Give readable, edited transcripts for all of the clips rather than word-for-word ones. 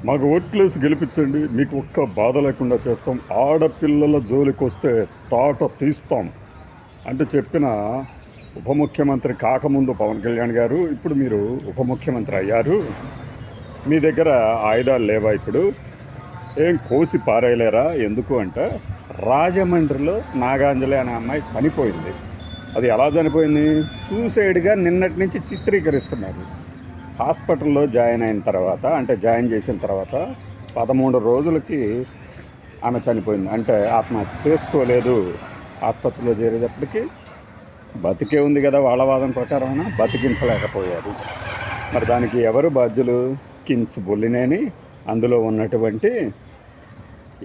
మాకు ఓట్లేసి గెలిపించండి, మీకు ఒక్క బాధ లేకుండా చేస్తాం, ఆడపిల్లల జోలికి వస్తే తాట తీస్తాం అంటే చెప్పిన ఉప ముఖ్యమంత్రి కాకముందు పవన్ కళ్యాణ్ గారు, ఇప్పుడు మీరు ఉప ముఖ్యమంత్రి అయ్యారు, మీ దగ్గర ఆయుధాలు లేవా? ఇప్పుడు ఏం కోసి పారేయలేరా? ఎందుకు అంటే రాజమండ్రిలో నాగాంజలి అనే అమ్మాయి చనిపోయింది. అది ఎలా చనిపోయింది? సూసైడ్గా నిన్నటి నుంచి చిత్రీకరిస్తున్నారు. హాస్పిటల్లో జాయిన్ అయిన తర్వాత, అంటే జాయిన్ చేసిన తర్వాత 13 రోజులకి ఆమె చనిపోయింది. అంటే ఆత్మహత్య చేసుకోలేదు. ఆసుపత్రిలో చేరేటప్పటికి బతికే ఉంది కదా, వాళ్ళ వాదన ప్రకారం బతికించలేకపోయారు. మరి దానికి ఎవరు బాధ్యులు? కిమ్స్ బొల్లినేని, అందులో ఉన్నటువంటి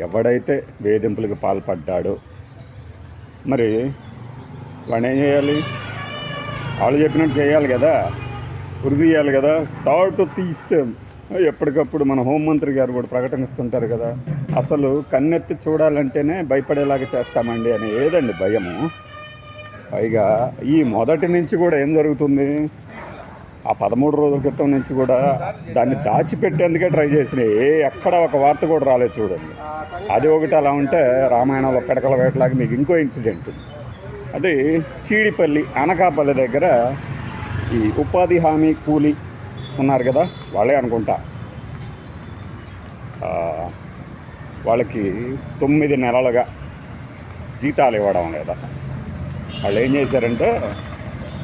ఎవడైతే వేధింపులకు పాల్పడ్డాడో మరి వాడు ఏం చేయాలి? వాళ్ళు చెప్పినట్టు చేయాలి కదా, ఉరిదీయాలి కదా. తాటు తీస్తే ఎప్పటికప్పుడు మన హోంమంత్రి గారు కూడా ప్రకటనిస్తుంటారు కదా, అసలు కన్నెత్తి చూడాలంటేనే భయపడేలాగా చేస్తామండి అని. ఏదండి భయము? పైగా ఈ మొదటి నుంచి కూడా ఏం జరుగుతుంది? ఆ 13 రోజుల క్రితం నుంచి కూడా దాన్ని దాచిపెట్టేందుకే ట్రై చేసినాయి. ఎక్కడ ఒక వార్త కూడా రాలేదు చూడండి. అది ఒకటి అలా ఉంటే, రామాయణంలో పిడకల వేటలాగా మీకు ఇంకో ఇన్సిడెంట్. అది చీడిపల్లి, అనకాపల్లి దగ్గర ఈ ఉపాధి హామీ కూలీ ఉన్నారు కదా, వాళ్ళే అనుకుంటా, వాళ్ళకి 9 నెలలుగా జీతాలు ఇవ్వడం లేదా. వాళ్ళు ఏం చేశారంటే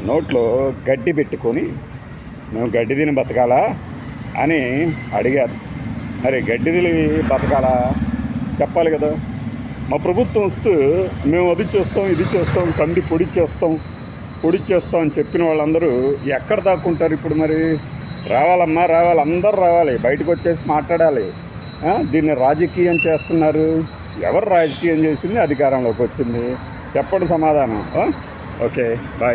నోట్లో గడ్డి పెట్టుకొని మేము గడ్డి తిని బతకాలా అని అడిగారు. మరి గడ్డి తిని బతకాలా చెప్పాలి కదా. మా ప్రభుత్వం వస్తే మేము అది చేస్తాం, ఇది చేస్తాం, కంది పొడిచేస్తాం అని చెప్పిన వాళ్ళందరూ ఎక్కడ దాక్కుంటారు ఇప్పుడు? మరి రావాలమ్మా, రావాలి, అందరూ రావాలి, బయటకు వచ్చేసి మాట్లాడాలి. దీన్ని రాజకీయం చేస్తున్నారు. ఎవరు రాజకీయం చేసింది? అధికారంలోకి వచ్చింది. చెప్పండి సమాధానం. Okay, bye.